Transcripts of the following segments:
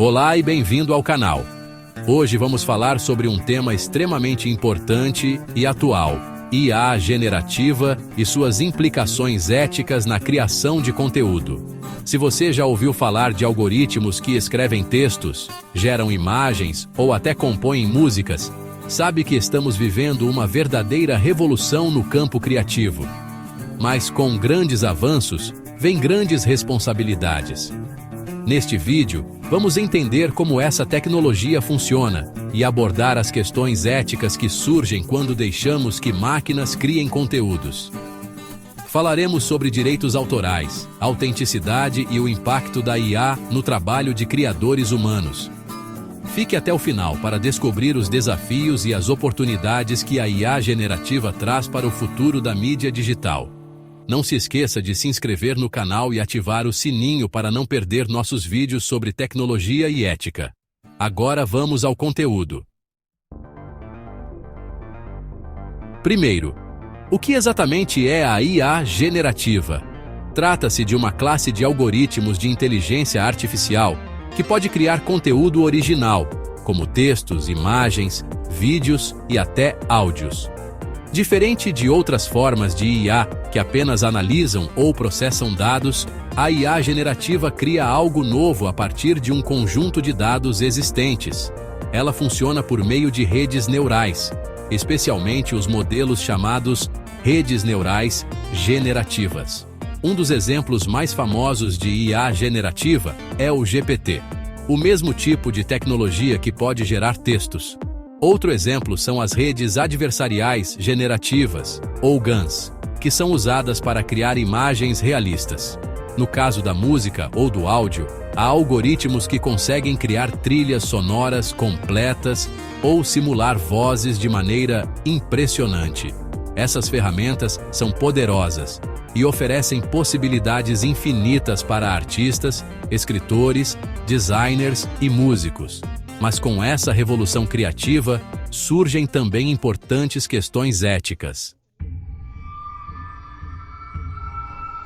Olá e bem-vindo ao canal. Hoje vamos falar sobre um tema extremamente importante e atual: IA generativa e suas implicações éticas na criação de conteúdo. Se você já ouviu falar de algoritmos que escrevem textos, geram imagens ou até compõem músicas, sabe que estamos vivendo uma verdadeira revolução no campo criativo. Mas com grandes avanços, vem grandes responsabilidades. Neste vídeo, vamos entender como essa tecnologia funciona e abordar as questões éticas que surgem quando deixamos que máquinas criem conteúdos. Falaremos sobre direitos autorais, autenticidade e o impacto da IA no trabalho de criadores humanos. Fique até o final para descobrir os desafios e as oportunidades que a IA generativa traz para o futuro da mídia digital. Não se esqueça de se inscrever no canal e ativar o sininho para não perder nossos vídeos sobre tecnologia e ética. Agora vamos ao conteúdo. Primeiro, o que exatamente é a IA generativa? Trata-se de uma classe de algoritmos de inteligência artificial que pode criar conteúdo original, como textos, imagens, vídeos e até áudios. Diferente de outras formas de IA que apenas analisam ou processam dados, a IA generativa cria algo novo a partir de um conjunto de dados existentes. Ela funciona por meio de redes neurais, especialmente os modelos chamados redes neurais generativas. Um dos exemplos mais famosos de IA generativa é o GPT, o mesmo tipo de tecnologia que pode gerar textos. Outro exemplo são as redes adversariais generativas, ou GANs, que são usadas para criar imagens realistas. No caso da música ou do áudio, há algoritmos que conseguem criar trilhas sonoras completas ou simular vozes de maneira impressionante. Essas ferramentas são poderosas e oferecem possibilidades infinitas para artistas, escritores, designers e músicos. Mas com essa revolução criativa, surgem também importantes questões éticas.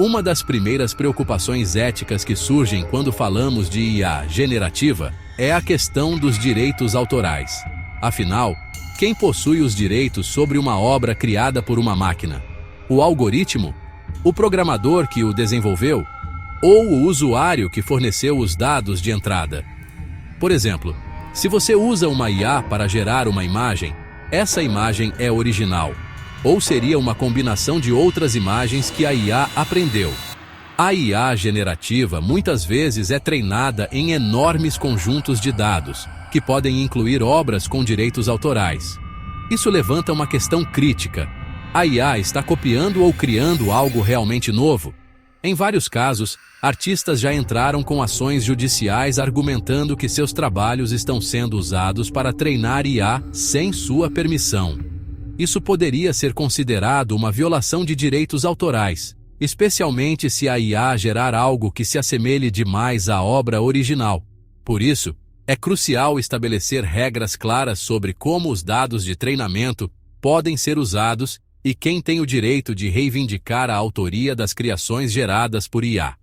Uma das primeiras preocupações éticas que surgem quando falamos de IA generativa é a questão dos direitos autorais. Afinal, quem possui os direitos sobre uma obra criada por uma máquina? O algoritmo? O programador que o desenvolveu? Ou o usuário que forneceu os dados de entrada? Por exemplo, se você usa uma IA para gerar uma imagem, essa imagem é original, ou seria uma combinação de outras imagens que a IA aprendeu. A IA generativa muitas vezes é treinada em enormes conjuntos de dados, que podem incluir obras com direitos autorais. Isso levanta uma questão crítica. A IA está copiando ou criando algo realmente novo? Em vários casos, artistas já entraram com ações judiciais argumentando que seus trabalhos estão sendo usados para treinar IA sem sua permissão. Isso poderia ser considerado uma violação de direitos autorais, especialmente se a IA gerar algo que se assemelhe demais à obra original. Por isso, é crucial estabelecer regras claras sobre como os dados de treinamento podem ser usados e quem tem o direito de reivindicar a autoria das criações geradas por IA.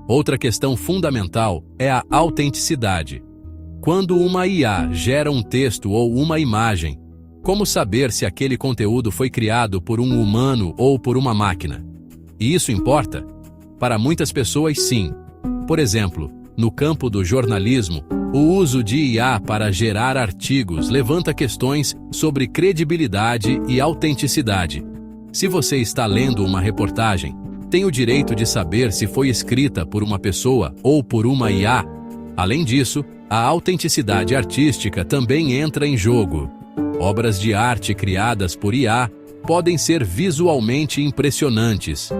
Outra questão fundamental é a autenticidade. Quando uma IA gera um texto ou uma imagem, como saber se aquele conteúdo foi criado por um humano ou por uma máquina? E isso importa? Para muitas pessoas, sim. Por exemplo, no campo do jornalismo, o uso de IA para gerar artigos levanta questões sobre credibilidade e autenticidade. Se você está lendo uma reportagem, tem o direito de saber se foi escrita por uma pessoa ou por uma IA. Além disso, a autenticidade artística também entra em jogo. Obras de arte criadas por IA podem ser visualmente impressionantes,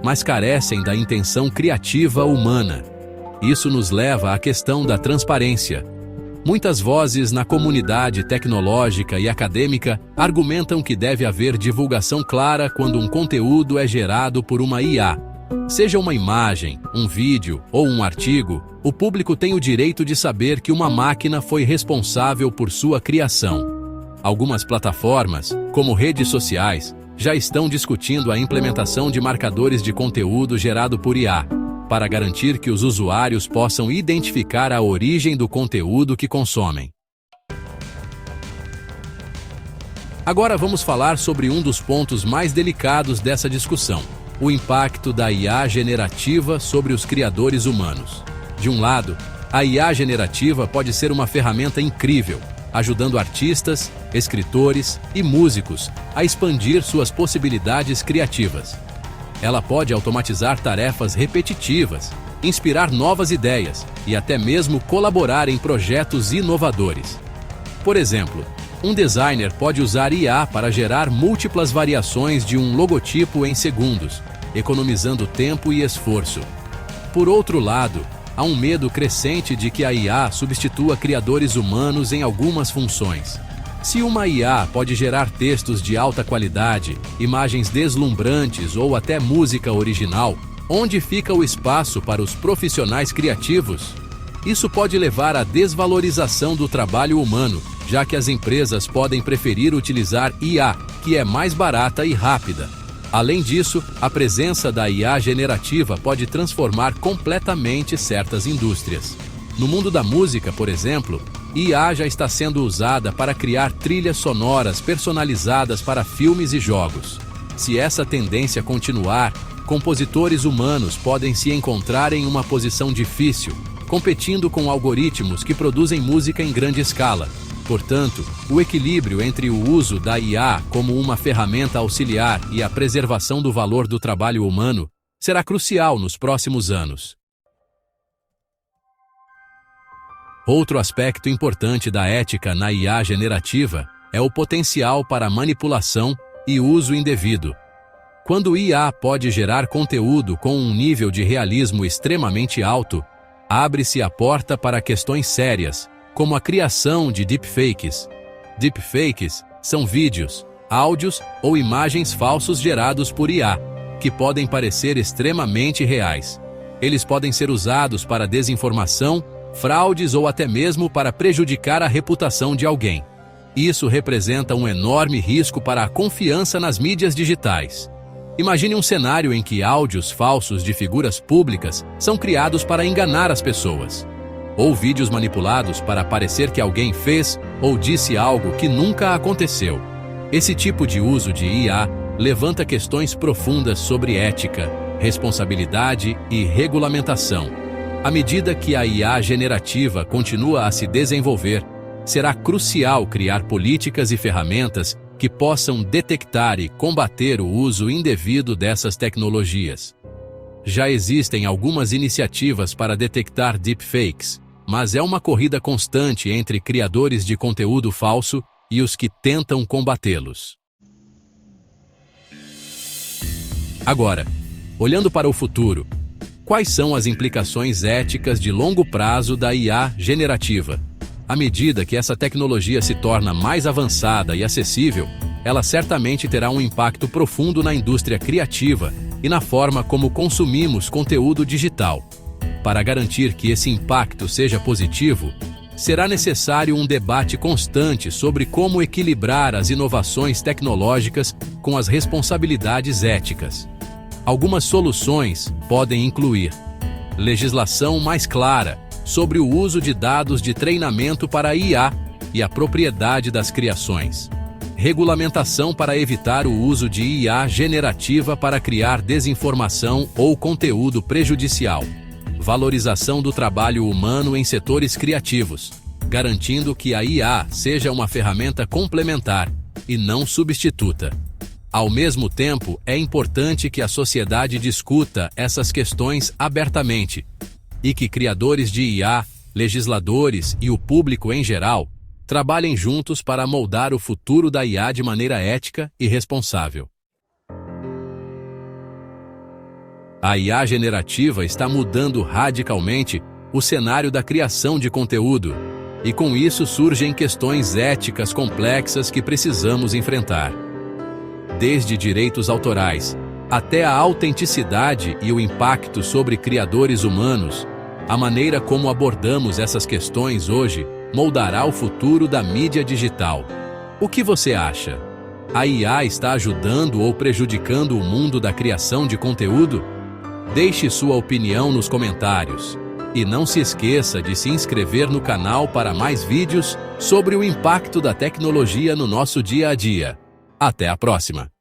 mas carecem da intenção criativa humana. Isso nos leva à questão da transparência. Muitas vozes na comunidade tecnológica e acadêmica argumentam que deve haver divulgação clara quando um conteúdo é gerado por uma IA. Seja uma imagem, um vídeo ou um artigo, o público tem o direito de saber que uma máquina foi responsável por sua criação. Algumas plataformas, como redes sociais, já estão discutindo a implementação de marcadores de conteúdo gerado por IA. para garantir que os usuários possam identificar a origem do conteúdo que consomem. Agora vamos falar sobre um dos pontos mais delicados dessa discussão: o impacto da IA generativa sobre os criadores humanos. De um lado, a IA generativa pode ser uma ferramenta incrível, ajudando artistas, escritores e músicos a expandir suas possibilidades criativas. Ela pode automatizar tarefas repetitivas, inspirar novas ideias e até mesmo colaborar em projetos inovadores. Por exemplo, um designer pode usar IA para gerar múltiplas variações de um logotipo em segundos, economizando tempo e esforço. Por outro lado, há um medo crescente de que a IA substitua criadores humanos em algumas funções. Se uma IA pode gerar textos de alta qualidade, imagens deslumbrantes ou até música original, onde fica o espaço para os profissionais criativos? Isso pode levar à desvalorização do trabalho humano, já que as empresas podem preferir utilizar IA, que é mais barata e rápida. Além disso, a presença da IA generativa pode transformar completamente certas indústrias. No mundo da música, por exemplo, IA já está sendo usada para criar trilhas sonoras personalizadas para filmes e jogos. Se essa tendência continuar, compositores humanos podem se encontrar em uma posição difícil, competindo com algoritmos que produzem música em grande escala. Portanto, o equilíbrio entre o uso da IA como uma ferramenta auxiliar e a preservação do valor do trabalho humano será crucial nos próximos anos. Outro aspecto importante da ética na IA generativa é o potencial para manipulação e uso indevido. Quando IA pode gerar conteúdo com um nível de realismo extremamente alto, abre-se a porta para questões sérias, como a criação de deepfakes. Deepfakes são vídeos, áudios ou imagens falsos gerados por IA, que podem parecer extremamente reais. Eles podem ser usados para desinformação, fraudes ou até mesmo para prejudicar a reputação de alguém. Isso representa um enorme risco para a confiança nas mídias digitais. Imagine um cenário em que áudios falsos de figuras públicas são criados para enganar as pessoas, ou vídeos manipulados para parecer que alguém fez ou disse algo que nunca aconteceu. Esse tipo de uso de IA levanta questões profundas sobre ética, responsabilidade e regulamentação. À medida que a IA generativa continua a se desenvolver, será crucial criar políticas e ferramentas que possam detectar e combater o uso indevido dessas tecnologias. Já existem algumas iniciativas para detectar deepfakes, mas é uma corrida constante entre criadores de conteúdo falso e os que tentam combatê-los. Agora, olhando para o futuro, quais são as implicações éticas de longo prazo da IA generativa? À medida que essa tecnologia se torna mais avançada e acessível, ela certamente terá um impacto profundo na indústria criativa e na forma como consumimos conteúdo digital. Para garantir que esse impacto seja positivo, será necessário um debate constante sobre como equilibrar as inovações tecnológicas com as responsabilidades éticas. Algumas soluções podem incluir legislação mais clara sobre o uso de dados de treinamento para IA e a propriedade das criações, regulamentação para evitar o uso de IA generativa para criar desinformação ou conteúdo prejudicial, valorização do trabalho humano em setores criativos, garantindo que a IA seja uma ferramenta complementar e não substituta. Ao mesmo tempo, é importante que a sociedade discuta essas questões abertamente e que criadores de IA, legisladores e o público em geral trabalhem juntos para moldar o futuro da IA de maneira ética e responsável. A IA generativa está mudando radicalmente o cenário da criação de conteúdo, e com isso surgem questões éticas complexas que precisamos enfrentar. Desde direitos autorais até a autenticidade e o impacto sobre criadores humanos, a maneira como abordamos essas questões hoje moldará o futuro da mídia digital. O que você acha? A IA está ajudando ou prejudicando o mundo da criação de conteúdo? Deixe sua opinião nos comentários. E não se esqueça de se inscrever no canal para mais vídeos sobre o impacto da tecnologia no nosso dia a dia. Até a próxima!